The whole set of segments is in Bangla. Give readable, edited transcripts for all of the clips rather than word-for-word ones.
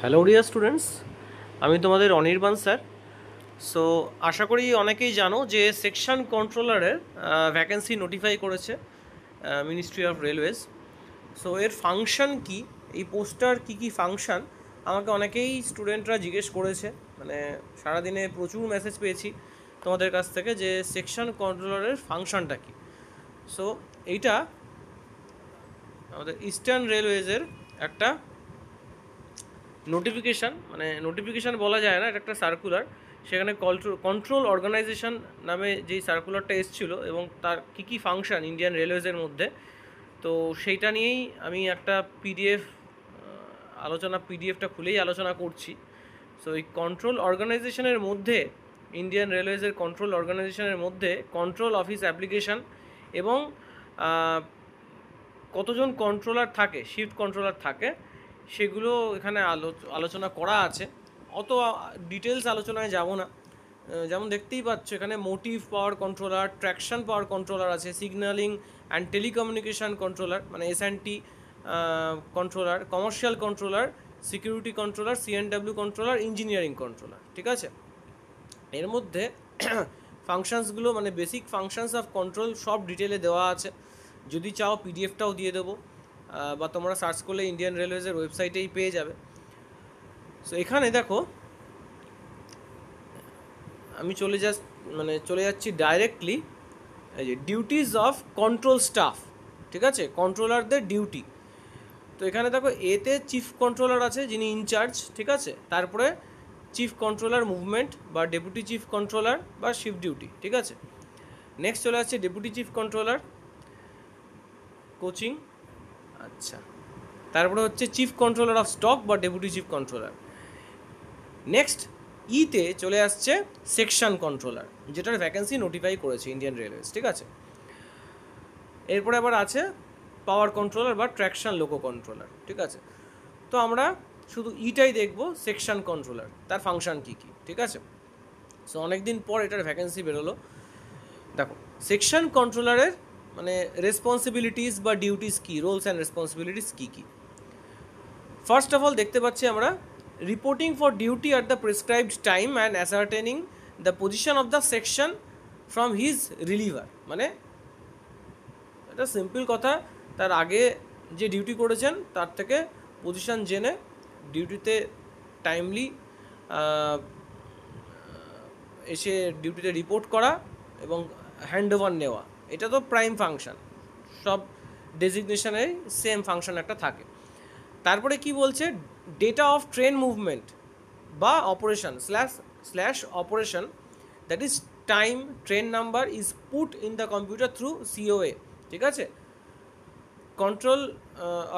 হ্যালো ডিয়ার স্টুডেন্টস, আমি তোমাদের অনির্বাণ স্যার। সো আশা করি অনেকেই জানো যে সেকশন কন্ট্রোলারের ভ্যাকেন্সি নোটিফাই করেছে মিনিস্ট্রি অফ রেলওয়েজ। সো এর ফাংশন কি, এই পোস্টার কি কি ফাংশন, আমাকে অনেকেই স্টুডেন্টরা জিজ্ঞেস করেছে। মানে সারাদিনে প্রচুর মেসেজ পেয়েছি তোমাদের কাছ থেকে যে সেকশন কন্ট্রোলারের ফাংশনটা কি। সো এইটা আমাদের ইস্টার্ন রেলওয়েজের একটা নোটিফিকেশান, মানে নোটিফিকেশান বলা যায় না, এটা একটা সার্কুলার। সেখানে কন্ট্রোল অর্গানাইজেশন নামে যেই সার্কুলারটা এসেছিলো এবং তার কী কী ফাংশন ইন্ডিয়ান রেলওয়েজের মধ্যে, তো সেইটা নিয়েই আমি একটা পিডিএফটা খুলেই আলোচনা করছি। সো এই কন্ট্রোল অর্গানাইজেশনের মধ্যে, ইন্ডিয়ান রেলওয়েজের কন্ট্রোল অর্গানাইজেশনের মধ্যে কন্ট্রোল অফিস অ্যাপ্লিকেশান এবং কতজন কন্ট্রোলার থাকে, শিফট কন্ট্রোলার থাকে, সেগুলো এখানে আলোচনা করা আছে। অত ডিটেলস আলোচনায় যাব না। যেমন দেখতেই পাচ্ছ এখানে মোটিভ পাওয়ার কন্ট্রোলার, ট্র্যাকশন পাওয়ার কন্ট্রোলার আছে, সিগন্যালিং অ্যান্ড টেলিকমিউনিকেশন কন্ট্রোলার মানে SNT controller, commercial controller, security controller, CNW controller, engineering controller. ঠিক আছে, এর মধ্যে ফাংশনসগুলো মানে বেসিক ফাংশনস অফ কন্ট্রোল সব ডিটেলে দেওয়া আছে। যদি চাও পিডিএফটাও দিয়ে দেবো, বা তোমরা সার্চ করলে ইন্ডিয়ান রেলওয়েজের ওয়েবসাইটেই পেয়ে যাবে। সো এখানে দেখো আমি চলে যাচ্ছি ডাইরেক্টলি এই যে ডিউটিজ অফ কন্ট্রোল স্টাফ। ঠিক আছে, কন্ট্রোলারদের ডিউটি। তো এখানে দেখো এতে চিফ কন্ট্রোলার আছে যিনি ইনচার্জ। ঠিক আছে, তারপরে চিফ কন্ট্রোলার মুভমেন্ট বা ডেপুটি চিফ কন্ট্রোলার বা শিফট ডিউটি। ঠিক আছে, নেক্সট চলে আসছে ডেপুটি চিফ কন্ট্রোলার কোচিং। আচ্ছা, তারপরে হচ্ছে চিফ কন্ট্রোলার অফ স্টক বা ডেপুটি চিফ কন্ট্রোলার। নেক্সট ইতে চলে আসছে সেকশন কন্ট্রোলার, যেটার ভ্যাকেন্সি নোটিফাই করেছে ইন্ডিয়ান রেলওয়েজ। ঠিক আছে, এরপরে আবার আছে পাওয়ার কন্ট্রোলার বা ট্র্যাকশন লোকো কন্ট্রোলার। ঠিক আছে, তো আমরা শুধু ইটাই দেখব, সেকশন কন্ট্রোলার তার ফাংশন কী কী। ঠিক আছে, সো অনেকদিন পর এটার ভ্যাকেন্সি বেরোলো। দেখো সেকশন কন্ট্রোলারের মানে রেসপন্সিবিলিটিস বা ডিউটিস কী, রোলস অ্যান্ড রেসপন্সিবিলিটিস কী কী। ফার্স্ট অফ অল দেখতে পাচ্ছি আমরা reporting for duty at the prescribed time and ascertaining the position of the section from his reliever. মানে এটা সিম্পল কথা, তার আগে যে ডিউটি করেছেন তার থেকে পজিশন জেনে ডিউটিতে টাইমলি এসে ডিউটিতে রিপোর্ট করা এবং হ্যান্ড ওভার নেওয়া। এটা তো প্রাইম ফাংশন, সব ডেজিগনেশনের সেম ফাংশন একটা থাকে। তারপরে কি বলছে, ডেটা অফ ট্রেন মুভমেন্ট বা operation slash operation, that is time, train number is put in the computer through COA. ঠিক আছে, কন্ট্রোল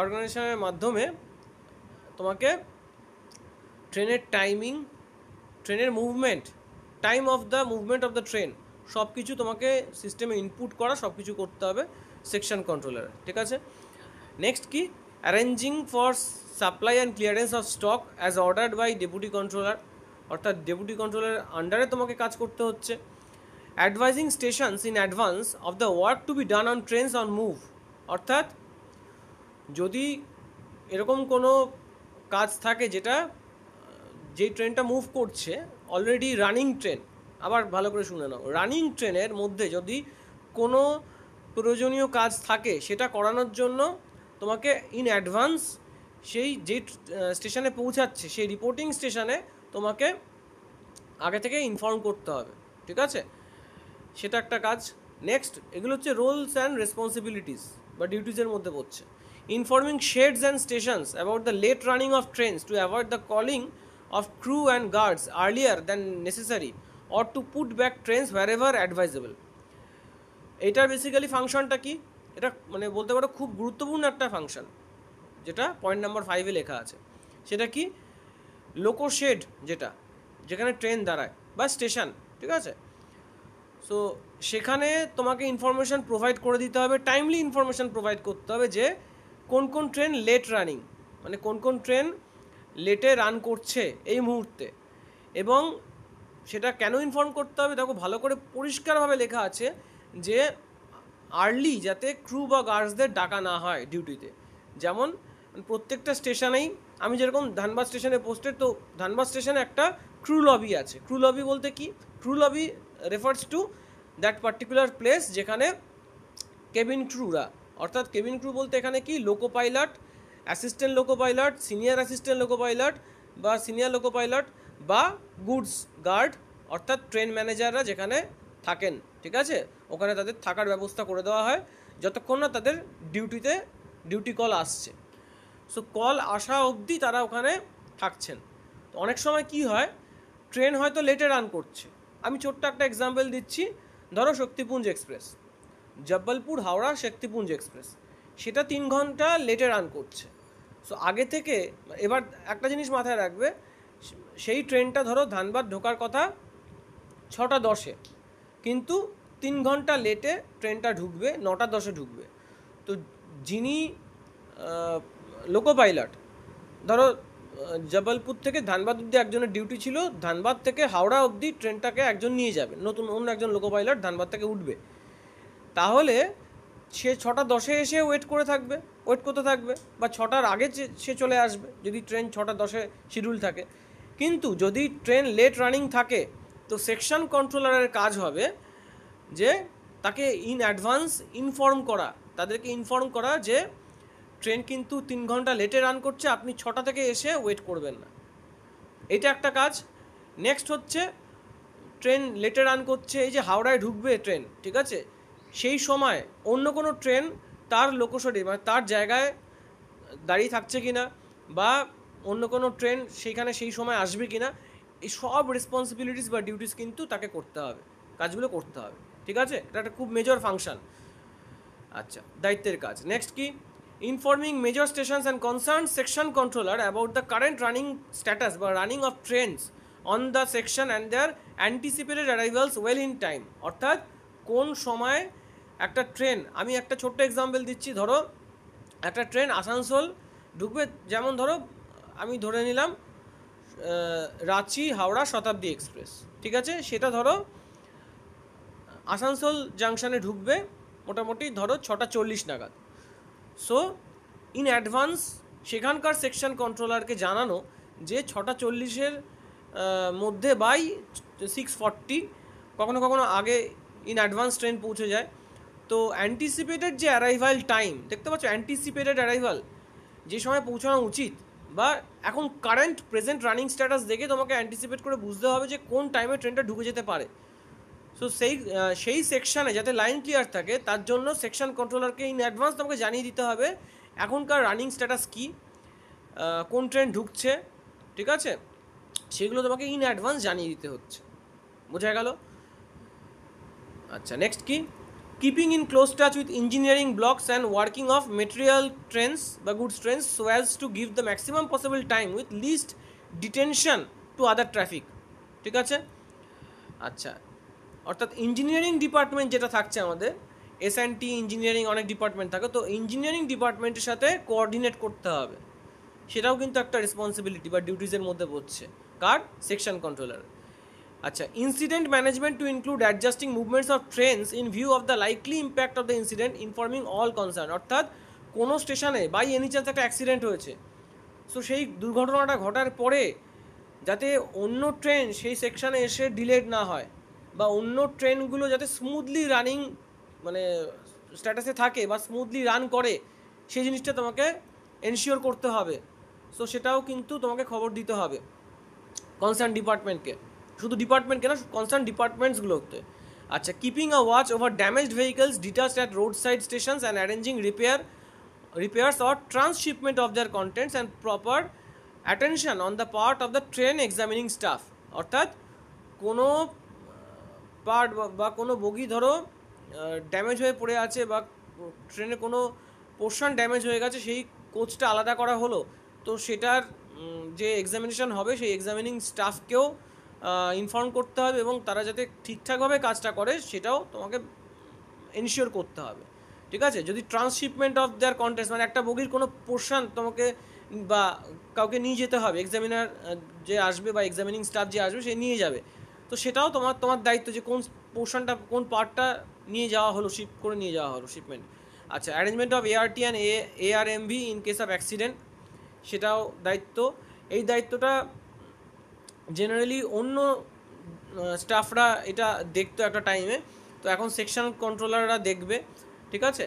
অর্গানাইজেশনের মাধ্যমে তোমাকে ট্রেনের টাইমিং, ট্রেনের movement, time of the movement of the train সব কিছু তোমাকে সিস্টেমে ইনপুট করা, সব কিছু করতে হবে সেকশন কন্ট্রোলার। ঠিক আছে, নেক্সট কি, arranging for supply and clearance of stock as ordered by deputy controller, অর্থাৎ ডেপুটি কন্ট্রোলারের আন্ডারে তোমাকে কাজ করতে হচ্ছে। Advising stations in advance of the work to be done on trains on move, অর্থাৎ যদি এরকম কোনো কাজ থাকে যেই ট্রেনটা মুভ করছে অলরেডি রানিং ট্রেন, আবার ভালো করে শুনে নাও, রানিং ট্রেনের মধ্যে যদি কোনো প্রয়োজনীয় কাজ থাকে সেটা করানোর জন্য তোমাকে ইন অ্যাডভান্স যেই স্টেশনে পৌঁছাচ্ছে সেই রিপোর্টিং স্টেশনে তোমাকে আগে থেকে ইনফর্ম করতে হবে। ঠিক আছে, সেটা একটা কাজ। নেক্সট এগুলো হচ্ছে রোলস অ্যান্ড রেসপন্সিবিলিটিস বা ডিউটিসের মধ্যে পড়ছে। Informing sheds and stations about the late running of trains to avoid the calling of crew and guards earlier than necessary or to put back trains wherever advisable. এটার বেসিক্যালি ফাংশনটা কি, এটা মানে বলতে পারো খুব গুরুত্বপূর্ণ একটা ফাংশন, যেটা পয়েন্ট নাম্বার 5-এ লেখা আছে। সেটা কি, লোকো শেড, যেখানে ট্রেন দাঁড়ায় বা স্টেশন। ঠিক আছে, সো সেখানে তোমাকে ইনফরমেশান প্রোভাইড করে দিতে হবে, টাইমলি ইনফরমেশান প্রোভাইড করতে হবে যে কোন কোন ট্রেন লেট রানিং, মানে কোন কোন ট্রেন লেটে রান করছে এই মুহূর্তে, এবং সেটা কেন ইনফর্ম করতে হবে। দেখো ভালো করে পরিষ্কারভাবে লেখা আছে যে আর্লি যাতে ক্রু বা গার্ডসদের ডাকা না হয় ডিউটিতে। যেমন প্রত্যেকটা স্টেশনেই, আমি যেরকম ধানবাদ স্টেশনে পোস্টেড, তো ধানবাদ স্টেশনে একটা ক্রু লবি আছে। ক্রু লবি বলতে কি? Crew lobby refers to that particular place যেখানে কেবিন ক্রুরা, অর্থাৎ কেবিন ক্রু বলতে এখানে কি, loco pilot, assistant loco pilot, senior assistant loco pilot বা সিনিয়র লোকো পাইলট বা গুডস গার্ড, অর্থাৎ ট্রেন ম্যানেজাররা যেখানে থাকেন, ঠিক আছে, ওখানে তাদের থাকার ব্যবস্থা করে দেওয়া হয় যতক্ষণ না তাদের ডিউটি কল আসছে। সো কল আসা অবধি তারা ওখানে থাকছেন। তো অনেক সময় কি হয়, ট্রেন হয়তো লেটে রান করছে। আমি ছোট্ট একটা এক্সাম্পল দিচ্ছি, ধরো শক্তিপুঞ্জ এক্সপ্রেস, জব্বলপুর হাওড়া শক্তিপুঞ্জ এক্সপ্রেস, সেটা 3 ঘন্টা লেটে রান করছে। সো আগে থেকে, এবার একটা জিনিস মাথায় রাখবে, সেই ট্রেনটা ধরো ধানবাদ ঢোকার কথা 6:10, কিন্তু 3 ঘন্টা লেটে ট্রেনটা ঢুকবে, 9:10 ঢুকবে। তো যিনি লোকো পাইলট, ধরো জবলপুর থেকে ধানবাদ অবধি একজনের ডিউটি ছিল, ধানবাদ থেকে হাওড়া অবধি ট্রেনটাকে একজন নিয়ে যাবে, নতুন অন্য একজন লোকো পাইলট ধানবাদ থেকে উঠবে, তাহলে সে 6:10 এসে ওয়েট করতে থাকবে, বা 6টার আগে সে চলে আসবে যদি ট্রেন 6:10 শিডিউল থাকে। কিন্তু যদি ট্রেন লেট রানিং থাকে, তো সেকশন কন্ট্রোলারের কাজ হবে যে তাকে ইন অ্যাডভান্স তাদেরকে ইনফর্ম করা যে ট্রেন কিন্তু 3 ঘন্টা লেটে রান করছে, আপনি 6টা থেকে এসে ওয়েট করবেন না। এটা একটা কাজ। নেক্সট হচ্ছে, ট্রেন লেটে রান করছে, এই যে হাওড়ায় ঢুকবে ট্রেন, ঠিক আছে, সেই সময় অন্য কোনো ট্রেন তার লোকোশনে, মানে তার জায়গায় দাঁড়িয়ে থাকছে কিনা, বা অন্য কোনো ট্রেন সেইখানে সেই সময় আসবে কিনা, এই সব রেসপন্সিবিলিটিস বা ডিউটিস কিন্তু তাকে করতে হবে, কাজগুলো করতে হবে, ঠিক আছে। এটা একটা খুব মেজর ফাংশন। আচ্ছা, দায়িত্বের কাজ। নেক্সট কি, informing major stations and concern section controller about the current running status বা running of trains on the section and their anticipated arrivals well in time. অর্থাৎ কোন সময় একটা ট্রেন, আমি একটা ছোট্ট এক্সাম্পল দিচ্ছি, ধরো একটা ট্রেন আসানসোল ঢুকবে, যেমন ধরো আমি ধরে নিলাম রাঁচি হাওড়া শতাব্দী এক্সপ্রেস, ঠিক আছে, সেটা ধরো আসানসোল জাংশনে ঢুকবে মোটামুটি ধরো 6:40 নাগাদ। সো ইন অ্যাডভান্স সেখানকার সেকশন কন্ট্রোলারকে জানানো যে 6:40 মধ্যে বাই 6:40, কখনো কখনো আগে ইন অ্যাডভান্স ট্রেন পৌঁছে যায়। তো অ্যান্টিসিপেটেড যে অ্যারাইভাল টাইম, দেখতে পাচ্ছ অ্যান্টিসিপেটেড অ্যারাইভাল, যে সময় পৌঁছানো উচিত, বা এখন কারেন্ট প্রেজেন্ট রানিং স্ট্যাটাস দেখে তোমাকে অ্যান্টিসিপেট করে বুঝতে হবে যে কোন টাইমে ট্রেনটা ঢুকে যেতে পারে। সো সেই সেকশানে যাতে লাইন ক্লিয়ার থাকে, তার জন্য সেকশন কন্ট্রোলারকে ইন অ্যাডভান্স তোমাকে জানিয়ে দিতে হবে এখনকার রানিং স্ট্যাটাস কী, কোন ট্রেন ঢুকছে, ঠিক আছে, সেগুলো তোমাকে ইন অ্যাডভান্স জানিয়ে দিতে হচ্ছে। বোঝা গেল? আচ্ছা, নেক্সট কি, keeping in close touch with engineering blocks and working of material trains বা goods trains so as to give the maximum possible time with least detention to other traffic, ঠিক আছে। আচ্ছা, অর্থাৎ ইঞ্জিনিয়ারিং ডিপার্টমেন্ট যেটা থাকছে আমাদের, এসএনটি ইঞ্জিনিয়ারিং অনেক ডিপার্টমেন্ট থাকে, তো ইঞ্জিনিয়ারিং ডিপার্টমেন্টের সাথে কোঅর্ডিনেট করতে হবে, সেটাও কিন্তু একটা রেসপন্সিবিলিটি বা ডিউটিসের মধ্যে পড়ছে, কার, সেকশন কন্ট্রোলার। আচ্ছা, incident management two include adjusting movements of trains in view of the likely impact of the incident informing all concern. অর্থাৎ কোনো স্টেশনে বাই এনি চান্স একটা অ্যাক্সিডেন্ট হয়েছে, সো সেই দুর্ঘটনাটা ঘটার পরে যাতে অন্য ট্রেন সেই সেকশানে এসে ডিলেড না হয়, বা অন্য ট্রেনগুলো যাতে স্মুথলি রানিং মানে স্ট্যাটাসে থাকে বা স্মুথলি রান করে, সেই জিনিসটা তোমাকে এনশিওর করতে হবে। সো সেটাও কিন্তু তোমাকে খবর দিতে হবে কনসার্ন ডিপার্টমেন্টকে, শুধু ডিপার্টমেন্টকে না, কনসার্ন ডিপার্টমেন্টসগুলোতে। আচ্ছা, keeping a watch over damaged vehicles detached at road side stations and arranging repairs or transshipment of their contents and proper attention on the part of the train examining staff। অর্থাৎ কোনো পার্ট বা কোনো বগি ধরো ড্যামেজ হয়ে পড়ে আছে, বা ট্রেনে কোনো পোর্শন ড্যামেজ হয়ে গেছে, সেই কোচটা আলাদা করা হলো, তো সেটার যে এক্সামিনেশন হবে সেই এক্সামিনিং স্টাফকেও ইনফর্ম করতে হবে, এবং তারা যাতে ঠিকঠাকভাবে কাজটা করে সেটাও তোমাকে এনশিওর করতে হবে, ঠিক আছে। যদি ট্রান্সশিপমেন্ট অফ দেয়ার কন্টেন্টস, মানে একটা বগির কোনো পোর্শন তোমাকে বা কাউকে নিয়ে যেতে হবে, এক্সামিনার যে আসবে বা এক্সামিনিং স্টাফ যে আসবে সে নিয়ে যাবে, তো সেটাও তোমার দায়িত্ব যে কোন পোর্শনটা, কোন পার্টটা নিয়ে যাওয়া হলো, শিপ করে নিয়ে যাওয়া হলো, শিপমেন্ট। আচ্ছা, arrangement of ART and ARMV in case of accident, সেটাও দায়িত্ব। এই দায়িত্বটা জেনারেলি অন্য স্টাফরা এটা দেখতো একটা টাইমে, তো এখন সেকশন কন্ট্রোলাররা দেখবে, ঠিক আছে।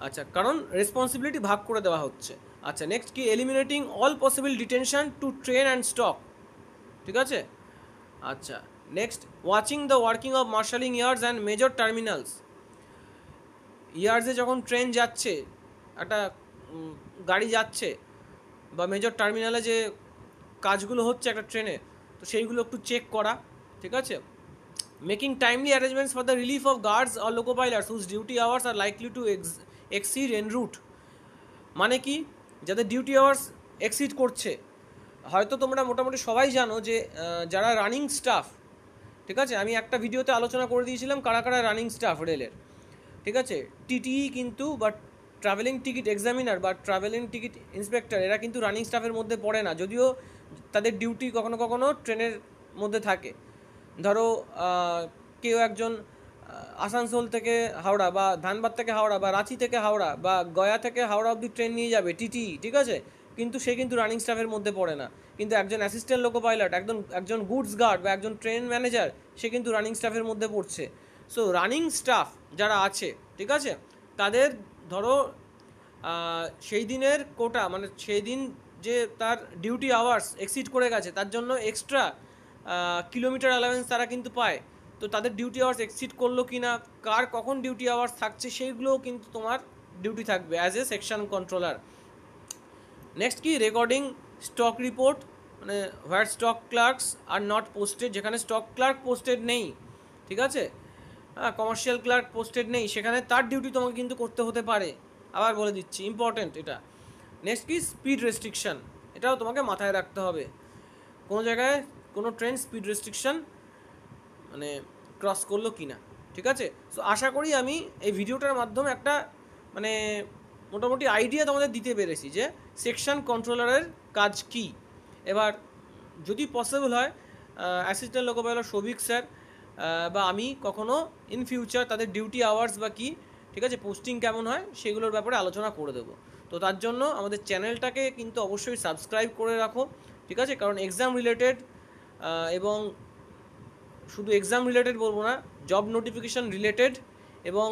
আচ্ছা, কারণ রেসপন্সিবিলিটি ভাগ করে দেওয়া হচ্ছে। আচ্ছা, নেক্সট কি, eliminating all possible detention to train and stock, ঠিক আছে। আচ্ছা, next, watching the working of marshalling yards and major terminals. ইয়ার্সে যখন ট্রেন যাচ্ছে, একটা গাড়ি যাচ্ছে, বা মেজর টার্মিনালে যে কাজগুলো হচ্ছে একটা ট্রেনে, তো সেইগুলো একটু চেক করা, ঠিক আছে। Making timely arrangements for the relief of guards or loco pilots whose duty hours are likely to exceed en route. মানে কি, যাদের ডিউটি আওয়ার্স এক্সিড করছে, হয়তো তোমরা মোটামুটি সবাই জানো যে যারা রানিং স্টাফ, ঠিক আছে, আমি একটা ভিডিওতে আলোচনা করে দিয়েছিলাম কারা কারা রানিং স্টাফ রেলের, ঠিক আছে। টিটিই কিন্তু, বা ট্রাভেলিং টিকিট এক্সামিনার বা ট্রাভেলিং টিকিট ইন্সপেক্টর, এরা কিন্তু রানিং স্টাফের মধ্যে পড়ে না, যদিও তাদের ডিউটি কখনো কখনো ট্রেনের মধ্যে থাকে। ধরো কেউ একজন আসানসোল থেকে হাওড়া, বা ধানবাদ থেকে হাওড়া, বা রাঁচি থেকে হাওড়া, বা গয়া থেকে হাওড়া অবধি ট্রেন নিয়ে যাবে টিটি, ঠিক আছে, কিন্তু সে কিন্তু রানিং স্টাফের মধ্যে পড়ে না। কিন্তু একজন অ্যাসিস্ট্যান্ট লোকো পাইলট, একজন গুডস গার্ড, বা একজন ট্রেন ম্যানেজার, সে কিন্তু রানিং স্টাফের মধ্যে পড়ছে। সো রানিং স্টাফ যারা আছে, ঠিক আছে, তাদের ধরো সেই দিনের কোটা, মানে সেই দিন যে তার ডিউটি আওয়ার্স এক্সিড করে গেছে, তার জন্য এক্সট্রা কিলোমিটার অ্যালাওয়েন্স তারা কিন্তু পায়। তো তাদের ডিউটি আওয়ার্স এক্সিড করলো কি না, কার কখন ডিউটি আওয়ার্স থাকছে, সেইগুলোও কিন্তু তোমার ডিউটি থাকবে as a section controller. Next কি, রেকর্ডিং স্টক রিপোর্ট, মানে where stock clerks are not posted, যেখানে স্টক ক্লার্ক পোস্টেড নেই, ঠিক আছে, হ্যাঁ, কমার্শিয়াল ক্লার্ক পোস্টেড নেই, সেখানে তার ডিউটি তোমাকে কিন্তু করতে হতে পারে। আবার বলে দিচ্ছি, ইম্পর্টেন্ট এটা। নেক্সট কি, স্পিড রেস্ট্রিকশন, এটাও তোমাকে মাথায় রাখতে হবে। কোনো জায়গায় কোনো ট্রেন স্পিড রেস্ট্রিকশন মানে ক্রস করলো কি না, ঠিক আছে। সো আশা করি আমি এই ভিডিওটার মাধ্যমে একটা মানে মোটামুটি আইডিয়া তোমাদের দিতে পেরেছি যে সেকশন কন্ট্রোলারের কাজ কি। এবার যদি পসিবল হয়, assistant loco pilot Souvik sir বা আমি কখনো ইন ফিউচার তাদের ডিউটি আওয়ার্স বা কি, ঠিক আছে, পোস্টিং কেমন হয়, সেগুলোর ব্যাপারে আলোচনা করে দেবো। তো তার জন্য আমাদের চ্যানেলটাকে কিন্তু অবশ্যই সাবস্ক্রাইব করে রাখো, ঠিক আছে, কারণ এক্সাম রিলেটেড, এবং শুধু এক্সাম রিলেটেড বলবো না, জব নোটিফিকেশান রিলেটেড এবং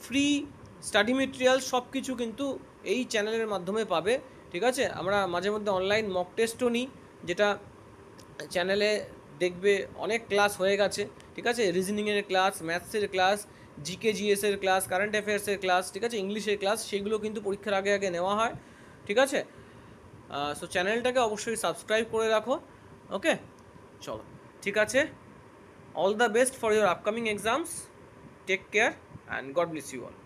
ফ্রি স্টাডি মেটেরিয়াল সব কিছু কিন্তু এই চ্যানেলের মাধ্যমে পাবে, ঠিক আছে। আমরা মাঝে মধ্যে অনলাইন মক টেস্টও নিই, যেটা চ্যানেলে দেখবে অনেক ক্লাস হয়ে গেছে, ঠিক আছে, রিজনিংয়ের ক্লাস, ম্যাথসের ক্লাস, জিকে জিএসের ক্লাস, কারেন্ট অ্যাফেয়ার্সের ক্লাস, ঠিক আছে, ইংলিশের ক্লাস, সেগুলো কিন্তু পরীক্ষার আগে আগে নেওয়া হয়, ঠিক আছে। সো চ্যানেলটাকে অবশ্যই সাবস্ক্রাইব করে রাখো, ওকে। চলো, ঠিক আছে, all the best for your upcoming exams. Take care and God bless you all.